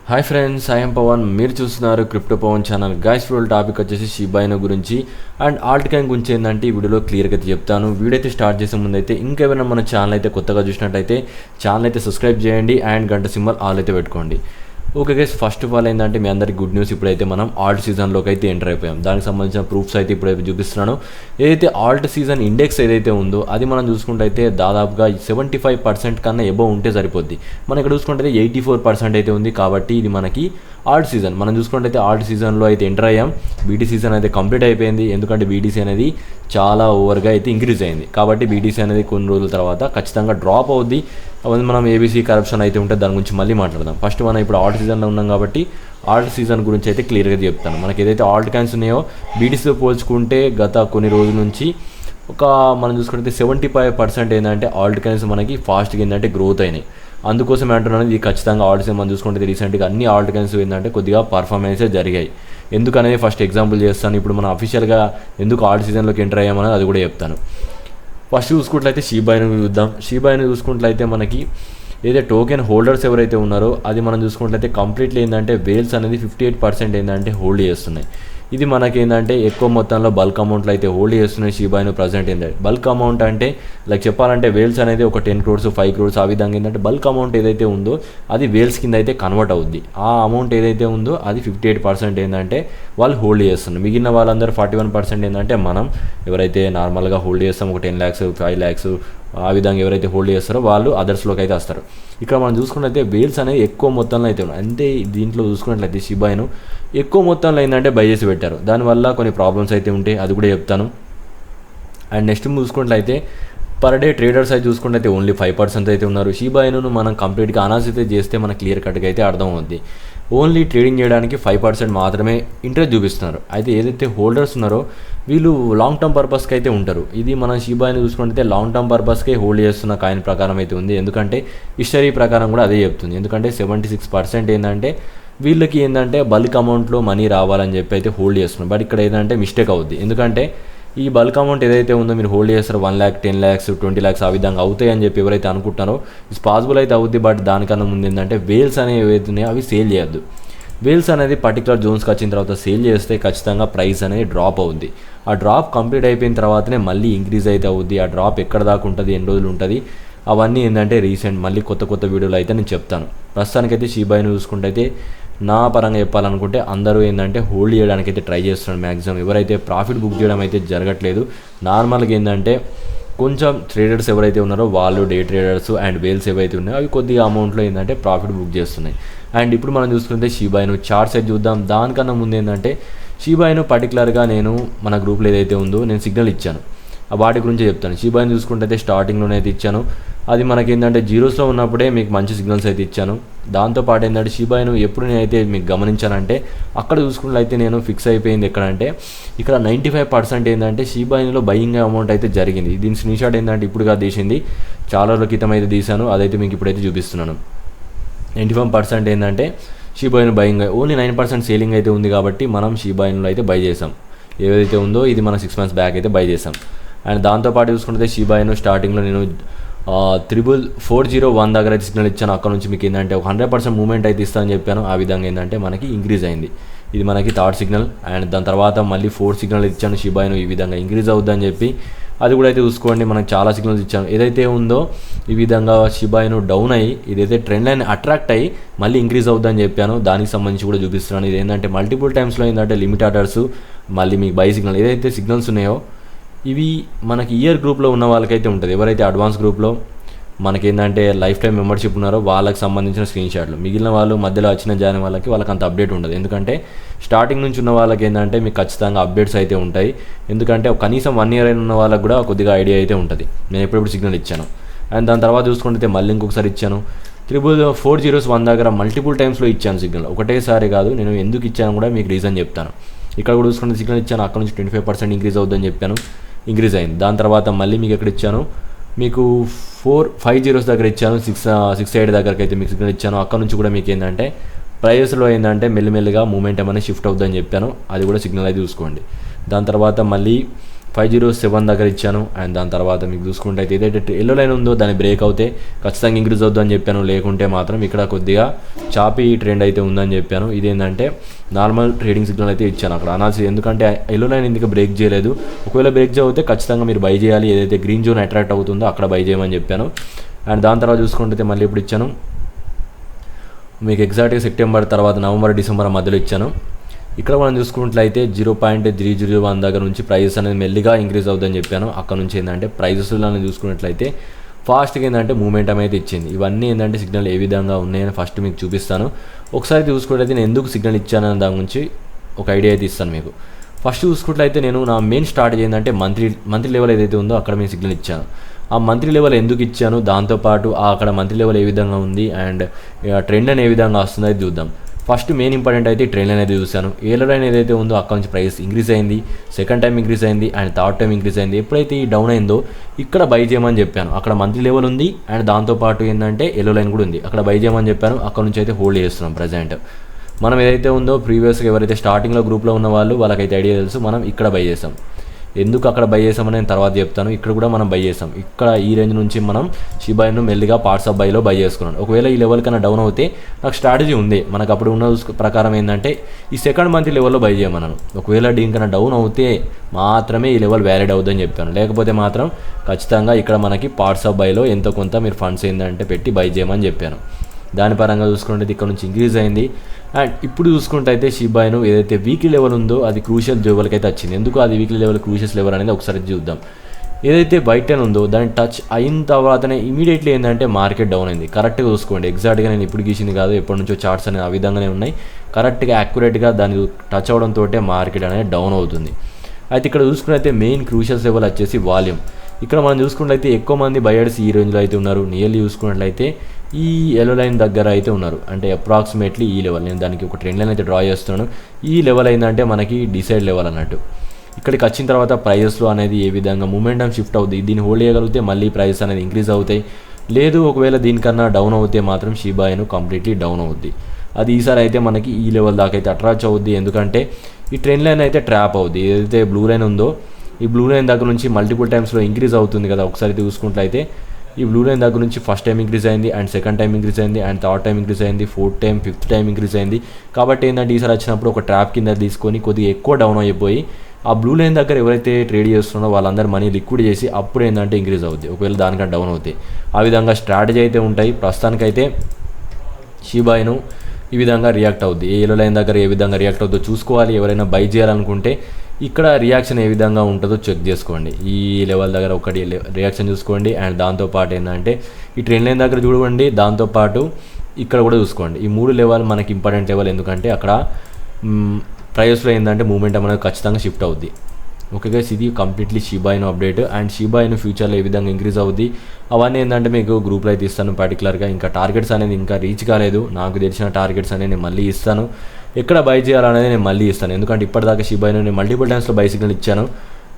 Hi friends, I'm Pavan. మీరు చూస్తున్నారు crypto Pavan channel. Guys full topic వచ్చేసి షిబా గురించి అండ్ ఆల్ట్ కాయిన్ గురించి ఏంటంటే ఈ వీడియోలో క్లియర్గా అయితే చెప్తాను. వీడియో అయితే స్టార్ట్ చేసే ముందు అయితే ఇంకేమైనా మన ఛానల్ అయితే కొత్తగా చూసినట్టయితే ఛానల్ అయితే సబ్స్క్రైబ్ చేయండి అండ్ గంట సింబల్ ఆల్ అయితే పెట్టుకోండి. Okay guys, first of all ఏంటంటే మీ అందరికి గుడ్ న్యూస్. ఇప్పుడైతే మనం ఆల్ట్ సీజన్లోకి అయితే ఎంటర్ అయిపోయాం. దానికి సంబంధించిన ప్రూఫ్స్ అయితే ఇప్పుడైతే చూపిస్తున్నాను. ఏదైతే ఆల్ట్ సీజన్ ఇండెక్స్ ఏదైతే ఉందో అది మనం చూసుకుంటే అయితే దాదాపుగా 75% కన్నా ఎబోవ్ ఉంటే సరిపోద్ది. మనం ఇక్కడ చూసుకుంటే 84% అయితే ఉంది. కాబట్టి ఇది మనకి ఆల్ట్ సీజన్. మనం చూసుకుంటే అయితే ఆల్ట్ సీజన్లో అయితే ఎంటర్ అయ్యాం. బీటీ సీజన్ అయితే కంప్లీట్ అయిపోయింది. ఎందుకంటే బీటీసీ అనేది చాలా ఓవర్గా అయితే ఇంక్రీజ్ అయింది. కాబట్టి బీటీసీ అనేది కొన్ని రోజుల తర్వాత ఖచ్చితంగా డ్రాప్ అవుద్ది. అవన్నీ మనం ఏబీసీ కరప్షన్ అయితే ఉంటే దాని గురించి మళ్ళీ మాట్లాడదాం. ఫస్ట్ మనం ఇప్పుడు ఆల్ట్ సీజన్లో ఉన్నాం కాబట్టి ఆల్ట్ సీజన్ గురించి అయితే క్లియర్గా చెప్తాను. మనకి ఏదైతే ఆల్ట్ కాయిన్స్ ఉన్నాయో బీటీసీతో పోల్చుకుంటే గత కొన్ని రోజుల నుంచి మనం చూసుకుంటే 75% ఏంటంటే ఆల్ట్ కాయిన్స్ మనకి ఫాస్ట్గా ఏంటంటే గ్రోత్ అయినాయి. అందుకోసం అంటున్నాను, ఇది ఖచ్చితంగా ఆల్ట్ సీజన్. మనం చూసుకుంటే రీసెంట్గా అన్ని ఆల్ట్ కాయిన్స్ ఏంటంటే కొద్దిగా పర్ఫార్మెన్సే జరిగాయి. ఎందుకనేది ఫస్ట్ ఎగ్జాంపుల్ చేస్తాను. ఇప్పుడు మనం అఫీషియల్గా ఎందుకు ఆల్ట్ సీజన్లోకి ఎంటర్ అయ్యామనేది అది కూడా చెప్తాను. ఫస్ట్ చూసుకున్నట్లయితే షిబాను చూద్దాం. షిబాను చూసుకున్నట్లయితే మనకి ఏదైతే టోకెన్ హోల్డర్స్ ఎవరైతే ఉన్నారో అది మనం చూసుకున్నట్లయితే కంప్లీట్లీ ఏంటంటే వేల్స్ అనేది 58% ఏంటంటే హోల్డ్ చేస్తున్నాయి. ఇది మనకి ఏంటంటే ఎక్కువ మొత్తంలో బల్క్ అమౌంట్లో అయితే హోల్డ్ చేస్తున్నాయి షిబాను ప్రజెంట్. ఏంటంటే బల్క్ అమౌంట్ అంటే లైక్ చెప్పాలంటే వేల్స్ అనేది ఒక 10 crores 5 crores ఆ విధంగా ఏంటంటే బల్క్ అమౌంట్ ఏదైతే ఉందో అది వేల్స్ కింద అయితే కన్వర్ట్ అవుద్ది. ఆ అమౌంట్ ఏదైతే ఉందో అది 58% ఏంటంటే వాళ్ళు హోల్డ్ చేస్తున్నారు. మిగిలిన వాళ్ళందరూ 41% ఏంటంటే మనం ఎవరైతే నార్మల్గా హోల్డ్ చేస్తాం ఒక 10 lakhs 5 lakhs ఆ విధంగా ఎవరైతే హోల్డ్ చేస్తారో వాళ్ళు అదర్స్లోకి అయితే వస్తారు. ఇక్కడ మనం చూసుకున్నట్లయితే వేల్స్ అనేది ఎక్కువ మొత్తంలో అయితే ఉన్నాయి. అంటే దీంట్లో చూసుకున్నట్లయితే షిబాను ఎక్కువ మొత్తంలో ఏంటంటే బై చేసి పెట్టారు. దానివల్ల కొన్ని ప్రాబ్లమ్స్ అయితే ఉంటాయి, అది కూడా చెప్తాను. అండ్ నెక్స్ట్ చూసుకున్నట్లయితే పర్ డే ట్రేడర్స్ అయితే చూసుకుంటే ఓన్లీ 5% అయితే ఉన్నారు. షిబాను మనం కంప్లీట్గా అనాలిసిస్ అయితే చేస్తే మనకు క్లియర్ కట్గా అయితే అర్థం అవుద్ది. ఓన్లీ ట్రేడింగ్ చేయడానికి 5% మాత్రమే ఇంట్రెస్ట్ చూపిస్తున్నారు. అయితే ఏదైతే హోల్డర్స్ ఉన్నారో వీళ్ళు లాంగ్ టర్మ్ పర్పస్కి అయితే ఉంటారు. ఇది మనం షిబాను చూసుకుంటే లాంగ్ టర్మ్ పర్పస్కే హోల్డ్ చేస్తున్న కాయిన్ ప్రకారం అయితే ఉంది. ఎందుకంటే హిస్టరీ ప్రకారం కూడా అదే చెప్తుంది. ఎందుకంటే 76% ఏంటంటే వీళ్ళకి ఏంటంటే బల్క్ అమౌంట్లో మనీ రావాలని చెప్పి అయితే హోల్డ్ చేస్తున్నారు. బట్ ఇక్కడ ఏంటంటే మిస్టేక్ అవుద్ది. ఎందుకంటే ఈ బల్క్ అమౌంట్ ఏదైతే ఉందో మీరు హోల్డ్ చేస్తారో 1 lakh 10 lakhs 20 lakhs ఆ విధంగా అవుతాయి అని చెప్పి ఎవరైతే అనుకుంటున్నారో ఇట్స్ పాసిబుల్ అయితే అవుద్ది. బట్ దానికన్నా ముందు ఏంటంటే వేల్స్ అనేవి ఏవైతే ఉన్నాయో అవి సేల్ చేయొద్దు. వేల్స్ అనేది పర్టికులర్ జోన్స్కి వచ్చిన తర్వాత సేల్ చేస్తే ఖచ్చితంగా ప్రైస్ అనేది డ్రాప్ అవుద్ది. ఆ డ్రాప్ కంప్లీట్ అయిపోయిన తర్వాతనే మళ్ళీ ఇంక్రీజ్ అయితే అవుద్ది. ఆ డ్రాప్ ఎక్కడ దాకా ఉంటుంది, ఎన్ని రోజులు ఉంటుంది, అవన్నీ ఏంటంటే రీసెంట్ మళ్ళీ కొత్త వీడియోలు అయితే నేను చెప్తాను. ప్రస్తుతానికైతే షిబాను చూసుకుంటే అయితే నా పరంగా చెప్పాలనుకుంటే అందరూ ఏంటంటే హోల్డ్ చేయడానికి అయితే ట్రై చేస్తున్నారు. మ్యాక్సిమం ఎవరైతే ప్రాఫిట్ బుక్ చేయడం అయితే జరగట్లేదు. నార్మల్గా ఏంటంటే కొంచెం ట్రేడర్స్ ఎవరైతే ఉన్నారో వాళ్ళు డే ట్రేడర్స్ అండ్ వేల్స్ ఏవైతే ఉన్నాయో అవి కొద్దిగా అమౌంట్లో ఏంటంటే ప్రాఫిట్ బుక్ చేస్తున్నాయి. అండ్ ఇప్పుడు మనం చూసుకుంటే షిబాను చార్ట్స్ అయితే చూద్దాం. దానికన్నా ముందు ఏంటంటే షిబాను పర్టికులర్గా నేను మన గ్రూప్లో ఏదైతే ఉందో నేను సిగ్నల్ ఇచ్చాను, వాటి గురించి చెప్తాను. షిబాను చూసుకుంటే అయితే స్టార్టింగ్లోనే అయితే ఇచ్చాను. అది మనకి ఏంటంటే జీరోస్లో ఉన్నప్పుడే మీకు మంచి సిగ్నల్స్ అయితే ఇచ్చాను. దాంతోపాటు ఏంటంటే షిబాను ఎప్పుడు నేనైతే మీకు గమనించానంటే అక్కడ చూసుకున్నట్లయితే నేను ఫిక్స్ అయిపోయింది ఎక్కడంటే ఇక్కడ 95% ఏంటంటే షిబానులో బయింగ్ అమౌంట్ అయితే జరిగింది. దీని స్క్రీన్ షాట్ ఏంటంటే ఇప్పుడుగా తీసింది, చాలా రోజుల క్రితం అయితే తీశాను. అదైతే మీకు ఇప్పుడైతే చూపిస్తున్నాను. 95% ఏంటంటే షిబాను బయింగ్, ఓన్లీ 9% సేలింగ్ అయితే ఉంది. కాబట్టి మనం షిబానులో అయితే బై చేసాం. ఏదైతే ఉందో ఇది మనం 6 months బ్యాక్ అయితే బై చేసాం. అండ్ దాంతోపాటు చూసుకుంటే షిబాను స్టార్టింగ్లో నేను 40401 దగ్గర అయితే సిగ్నల్ ఇచ్చాను. అక్కడ నుంచి మీకు ఏంటంటే 100% మూవ్మెంట్ అయితే ఇస్తానని చెప్పాను. ఆ విధంగా ఏంటంటే మనకి ఇంక్రీజ్ అయింది. ఇది మనకి థర్డ్ సిగ్నల్. అండ్ దాని తర్వాత మళ్ళీ 4th సిగ్నల్ ఇచ్చాను షిబాను ఈ విధంగా ఇంక్రీజ్ అవుద్దని చెప్పి. అది కూడా అయితే చూసుకోండి, మనకు చాలా సిగ్నల్స్ ఇచ్చాను. ఏదైతే ఉందో ఈ విధంగా షిబాను డౌన్ అయ్యి ఇదైతే ట్రెండ్ లైన్ అట్రాక్ట్ అయ్యి మళ్ళీ ఇంక్రీజ్ అవుద్దని చెప్పాను. దానికి సంబంధించి కూడా చూపిస్తున్నాను. ఇది ఏంటంటే మల్టిపుల్ టైమ్స్లో ఏంటంటే లిమిట్ ఆర్డర్స్ మళ్ళీ మీకు బై సిగ్నల్ ఏదైతే సిగ్నల్స్ ఉన్నాయో ఇవి మనకి ఇయర్ గ్రూప్లో ఉన్న వాళ్ళకైతే ఉంటుంది. ఎవరైతే అడ్వాన్స్ గ్రూప్లో మనకేంటంటే లైఫ్ టైం మెంబర్షిప్ ఉన్నారో వాళ్ళకి సంబంధించిన స్క్రీన్ షాట్లు. మిగిలిన వాళ్ళు మధ్యలో వచ్చిన జాయిన్ వాళ్ళకి అంత అప్డేట్ ఉండదు. ఎందుకంటే స్టార్టింగ్ నుంచి ఉన్న వాళ్ళకి ఏంటంటే మీకు ఖచ్చితంగా అప్డేట్స్ అయితే ఉంటాయి. ఎందుకంటే కనీసం 1 year అయిన ఉన్న వాళ్ళకి కూడా కొద్దిగా ఐడియా అయితే ఉంటుంది. నేను ఎప్పుడెప్పుడు సిగ్నల్ ఇచ్చాను. అండ్ దాని తర్వాత చూసుకుంటే మళ్ళీ ఇంకొకసారి ఇచ్చాను. 401 దగ్గర మల్టిపుల్ టైమ్స్లో ఇచ్చాను సిగ్నల్, ఒకటేసారి కాదు. నేను ఎందుకు ఇచ్చాను కూడా మీకు రీజన్ చెప్తాను. ఇక్కడ కూడా చూసుకుంటే సిగ్నల్ ఇచ్చాను, అక్కడ నుంచి 25% ఇంక్రీజ్ అవుతుందని చెప్పాను, ఇంక్రీజ్ అయింది. దాని తర్వాత మళ్ళీ మీకు ఎక్కడ ఇచ్చాను, మీకు 450 దగ్గర ఇచ్చాను, 680 దగ్గరకి అయితే మీకు సిగ్నల్ ఇచ్చాను. అక్కడ నుంచి కూడా మీకు ఏంటంటే ప్రైజెస్లో ఏంటంటే మెల్లిమెల్లిగా మూమెంట్ ఏమైనా షిఫ్ట్ అవుతుందని చెప్పాను. అది కూడా సిగ్నల్ అయితే చూసుకోండి. దాని తర్వాత మళ్ళీ 507 దగ్గర ఇచ్చాను. అండ్ దాని తర్వాత మీకు చూసుకుంటే అయితే ఏదైతే ఎల్లో లైన్ ఉందో దాన్ని బ్రేక్ అవుతే ఖచ్చితంగా ఇంక్రీజ్ అవుద్దు అని చెప్పాను. లేకుంటే మాత్రం ఇక్కడ కొద్దిగా చాపీ ట్రెండ్ అయితే ఉందని చెప్పాను. ఇదేంటంటే నార్మల్ ట్రేడింగ్ సిగ్నల్ అయితే ఇచ్చాను అక్కడ అనాల్సి, ఎందుకంటే ఎల్లో లైన్ ఎందుకు బ్రేక్ చేయలేదు. ఒకవేళ బ్రేక్ చేస్తే ఖచ్చితంగా మీరు బై చేయాలి, ఏదైతే గ్రీన్ జోన్ అట్రాక్ట్ అవుతుందో అక్కడ బై చేయమని చెప్పాను. అండ్ దాని తర్వాత చూసుకుంటే మళ్ళీ ఇప్పుడు ఇచ్చాను మీకు ఎగ్జాక్ట్గా సెప్టెంబర్ తర్వాత నవంబర్ డిసెంబర్ మధ్యలో ఇచ్చాను. ఇక్కడ మనం చూసుకున్నట్లయితే 0.301 దగ్గర నుంచి ప్రైజెస్ అనేది మెల్లిగా ఇంక్రీజ్ అవుతుందని చెప్పాను. అక్కడ నుంచి ఏంటంటే ప్రైజెస్లో చూసుకున్నట్లయితే ఫాస్ట్గా ఏంటంటే మూమెంటం అయితే ఇచ్చింది. ఇవన్నీ ఏంటంటే సిగ్నల్ ఏ విధంగా ఉన్నాయని ఫస్ట్ మీకు చూపిస్తాను. ఒకసారి చూసుకున్నట్లయితే నేను ఎందుకు సిగ్నల్ ఇచ్చానని దాని గురించి ఒక ఐడియా అయితే ఇస్తాను మీకు. ఫస్ట్ చూసుకున్నట్లయితే నేను నా మెయిన్ స్టార్ట్ ఏంటంటే మంత్లీ లెవెల్ ఏదైతే ఉందో అక్కడ నేను సిగ్నల్ ఇచ్చాను. ఆ మంత్లీ లెవెల్ ఎందుకు ఇచ్చాను, దాంతోపాటు అక్కడ మంత్లీ లెవెల్ ఏ విధంగా ఉంది అండ్ ట్రెండ్ అని ఏ విధంగా వస్తుందో అయితే చూద్దాం. ఫస్ట్ మెయిన్ ఇంపార్టెంట్ అయితే ట్రెండ్ లైన్ అయితే చూశాను. ఏ లైన్ ఏదైతే ఉందో అక్కడ నుంచి ప్రైస్ ఇంక్రీజ్ అయింది, సెకండ్ టైం ఇంక్రీజ్ అయింది అండ్ థర్డ్ టైం ఇంక్రీజ్ అయింది. ఎప్పుడైతే ఈ డౌన్ అయిందో ఇక్కడ బై చేయమని చెప్పాను. అక్కడ మంత్లీ లెవెల్ ఉంది అండ్ దాంతోపాటు ఏంటంటే ఎల్లో లైన్ కూడా ఉంది, అక్కడ బై చేయమని చెప్పాను. అక్కడ నుంచి అయితే హోల్డ్ చేస్తున్నాం ప్రజెంట్. మనం ఏదైతే ఉందో ప్రీవియస్గా ఎవరైతే స్టార్టింగ్లో గ్రూప్లో ఉన్న వాళ్ళు వాళ్ళకైతే ఐడియా తెలుసు, మనం ఇక్కడ బై చేసాం. ఎందుకు అక్కడ బై చేసామని నేను తర్వాత చెప్తాను. ఇక్కడ కూడా మనం బై చేసాం. ఇక్కడ ఈ రేంజ్ నుంచి మనం షిబాయిను మెల్లిగా పార్ట్స్ ఆఫ్ బైలో బై చేసుకున్నాను. ఒకవేళ ఈ లెవెల్ కన్నా డౌన్ అవుతే నాకు స్ట్రాటజీ ఉంది. మనకు అప్పుడు ఉన్న ప్రకారం ఏంటంటే ఈ సెకండ్ మంత్ లెవెల్లో బై చేయమన్నాను. ఒకవేళ దీనికన్నా డౌన్ అవుతే మాత్రమే ఈ లెవెల్ వ్యాలిడ్ అవుతుందని చెప్పాను. లేకపోతే మాత్రం ఖచ్చితంగా ఇక్కడ మనకి పార్ట్స్ ఆఫ్ బైలో ఎంతో కొంత మీరు ఫండ్స్ ఏంటంటే పెట్టి బై చేయమని చెప్పాను. దాని పరంగా చూసుకుంటే ఇక్కడ నుంచి ఇంక్రీజ్ అయింది. అండ్ ఇప్పుడు చూసుకుంటే అయితే షిబాయిను ఏదైతే వీక్లీ లెవెల్ ఉందో అది క్రూషియల్ లెవెల్కి అయితే వచ్చింది. ఎందుకు అది వీక్లీ లెవెల్ క్రూషియల్ లెవెల్ అనేది ఒకసారి చూద్దాం. ఏదైతే బయట ఉందో దాన్ని టచ్ అయిన తర్వాతనే ఇమీడియట్లీ ఏంటంటే మార్కెట్ డౌన్ అయింది. కరెక్ట్గా చూసుకోండి, ఎగ్జాక్ట్గా నేను ఇప్పుడు గీసింది కాదు, ఎప్పటి నుంచో చార్ట్స్ అనేవి ఆ విధంగానే ఉన్నాయి. కరెక్ట్గా యాక్యురేట్గా దాన్ని టచ్ అవడంతో మార్కెట్ అనేది డౌన్ అవుతుంది. అయితే ఇక్కడ చూసుకున్నైతే మెయిన్ క్రూషియల్ లెవెల్ వచ్చేసి వాల్యూమ్. ఇక్కడ మనం చూసుకున్నట్లయితే ఎక్కువ మంది బయర్స్ ఈ రేంజ్లో అయితే ఉన్నారు. నియర్లీ చూసుకున్నట్లయితే ఈ ఎల్లో లైన్ దగ్గర అయితే ఉన్నారు, అంటే అప్రాక్సిమేట్లీ ఈ లెవెల్. నేను దానికి ఒక ట్రెండ్ లైన్ అయితే డ్రా చేస్తున్నాను. ఈ లెవెల్ అయిందంటే మనకి డిసైడ్ లెవెల్ అన్నట్టు. ఇక్కడికి వచ్చిన తర్వాత ప్రైజెస్లో అనేది ఏ విధంగా మూమెంటం షిఫ్ట్ అవుతుంది, దీన్ని హోల్డ్ చేయగలిగితే మళ్ళీ ప్రైజెస్ అనేది ఇంక్రీజ్ అవుతాయి. లేదు ఒకవేళ దీనికన్నా డౌన్ అవుతే మాత్రం షిబాయిను కంప్లీట్లీ డౌన్ అవుద్ది. అది ఈసారి అయితే మనకి ఈ లెవెల్ దాకా అయితే అట్రాచ్ అవుద్ది. ఎందుకంటే ఈ ట్రెండ్ లైన్ అయితే ట్రాప్ అవుద్ది. ఏదైతే బ్లూ లైన్ ఉందో ఈ బ్లూ లైన్ దగ్గర నుంచి మల్టిపుల్ టైమ్స్లో ఇంక్రీజ్ అవుతుంది కదా. ఒకసారి చూసుకుంటే ఈ బ్లూ లైన్ దగ్గర నుంచి ఫస్ట్ టైం ఇంక్రీజ్ అయింది అండ్ సెకండ్ టైం ఇంక్రీజ్ అయింది అండ్ థర్డ్ టైం ఇంక్రీజ్ అయింది, fourth time, fifth time increase అయింది. కాబట్టి ఏంటంటే ఈసారి వచ్చినప్పుడు ఒక ట్రాప్ కింద తీసుకొని కొద్దిగా ఎక్కువ డౌన్ అయిపోయి ఆ బ్లూ లైన్ దగ్గర ఎవరైతే ట్రేడ్ చేస్తున్నారో వాళ్ళందరూ మనీ లిక్విడ్ చేసి అప్పుడు ఏంటంటే ఇంక్రీజ్ అవుద్ది. ఒకవేళ దానికంటే డౌన్ అవుతాయి. ఆ విధంగా స్ట్రాటజీ అయితే ఉంటాయి. ప్రస్తుతానికైతే షిబాయిను ఈ విధంగా రియాక్ట్ అవుద్ది. ఏ ఎల్లో లైన్ దగ్గర ఏ విధంగా రియాక్ట్ అవుతుందో చూసుకోవాలి. ఎవరైనా బై చేయాలనుకుంటే ఇక్కడ రియాక్షన్ ఏ విధంగా ఉంటుందో చెక్ చేసుకోండి. ఈ లెవెల్ దగ్గర ఒకటి రియాక్షన్ చూసుకోండి అండ్ దాంతోపాటు ఏంటంటే ఈ ట్రెండ్ లైన్ దగ్గర చూడండి, దాంతోపాటు ఇక్కడ కూడా చూసుకోండి. ఈ మూడు లెవెల్ మనకి ఇంపార్టెంట్ లెవెల్, ఎందుకంటే అక్కడ ప్రైస్లో ఏంటంటే మూమెంటం అనేది ఖచ్చితంగా షిఫ్ట్ అవుద్ది. ఓకే గైస్, ఇది completely Shiba Inu update. And Shiba Inu ఫ్యూచర్లో ఏ విధంగా ఇంక్రీజ్ అవుద్ది అవన్నీ ఏంటంటే మీకు గ్రూప్లో అయితే ఇస్తాను. పర్టికులర్గా ఇంకా టార్గెట్స్ అనేది ఇంకా రీచ్ కాలేదు. నాకు తెలిసిన టార్గెట్స్ అనేది నేను మళ్ళీ ఇస్తాను. ఎక్కడ బై చేయాలనేది నేను మళ్ళీ ఇస్తాను. ఎందుకంటే ఇప్పటిదాకా షిబాయిను నేను మల్టిపుల్ టైమ్స్లో బై సిగ్నల్ ఇచ్చాను.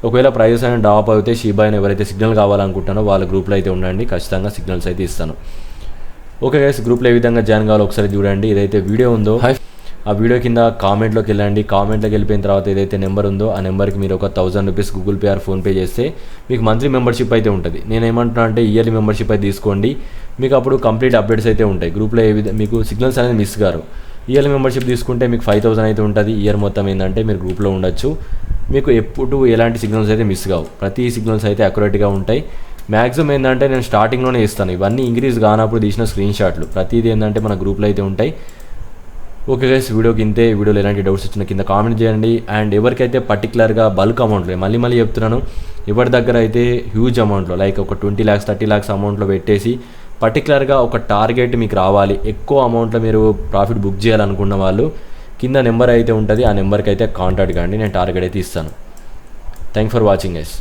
ఒకవేళ ప్రైజెస్ అనేది డ్రాప్ అయితే షిబాయిను ఎవరైతే సిగ్నల్ కావాలనుకుంటానో వాళ్ళ గ్రూప్లో అయితే ఉండండి, ఖచ్చితంగా సిగ్నల్స్ అయితే ఇస్తాను. ఓకే గైస్, గ్రూప్లో ఏ విధంగా జాయిన్ కావాలో ఒకసారి చూడండి. ఏదైతే వీడియో ఉందో ఆ వీడియో కింద కామెంట్లోకి వెళ్ళండి. కామెంట్లోకి వెళ్ళిపోయిన తర్వాత ఏదైతే నెంబర్ ఉందో ఆ నెంబర్కి మీరు ఒక 1000 rupees Google pay are PhonePe చేస్తే మీకు మంత్లీ మెంబర్షిప్ అయితే ఉంటుంది. నేను ఏమంటున్నా అంటే ఇయర్లీ మెంబర్షిప్ అయితే తీసుకోండి. మీకు అప్పుడు కంప్లీట్ అప్డేట్స్ అయితే ఉంటాయి. గ్రూప్లో ఏ విధంగా మీకు సిగ్నల్స్ అనేది మిస్ గారు. ఇయర్లీ మెంబర్షిప్ తీసుకుంటే మీకు 5000 అయితే ఉంటుంది. ఇయర్ మొత్తం ఏంటంటే మీరు గ్రూప్లో ఉండొచ్చు. మీకు ఎప్పుడు ఎలాంటి సిగ్నల్స్ అయితే మిస్ కావు. ప్రతి సిగ్నల్స్ అయితే అక్యురేట్గా ఉంటాయి. మ్యాక్సిమం ఏంటంటే నేను స్టార్టింగ్లోనే ఇస్తాను. ఇవన్నీ ఇంక్రీజ్ కానప్పుడు తీసిన స్క్రీన్ షాట్లు ప్రతిదీ ఏంటంటే మన గ్రూప్లో అయితే ఉంటాయి. ఓకే గైస్, వీడియోకి ఇంతే. వీడియోలో ఎలాంటి డౌట్స్ వచ్చినా కింద కామెంట్ చేయండి. అండ్ ఎవరికైతే పర్టికులర్గా బల్క్ అమౌంట్లో మళ్ళీ చెప్తున్నాను, ఎవరి దగ్గర అయితే హ్యూజ్ అమౌంట్లో లైక్ ఒక 20 lakhs 30 lakhs అమౌంట్లో పెట్టేసి పర్టికులర్గా ఒక టార్గెట్ మీకు రావాలి, ఎక్కువ అమౌంట్లో మీరు ప్రాఫిట్ బుక్ చేయాలనుకున్న వాళ్ళు కింద నెంబర్ అయితే ఉంటుంది. ఆ నెంబర్కి అయితే కాంటాక్ట్ కండి, నేను టార్గెట్ అయితే ఇస్తాను. Thank for watching guys.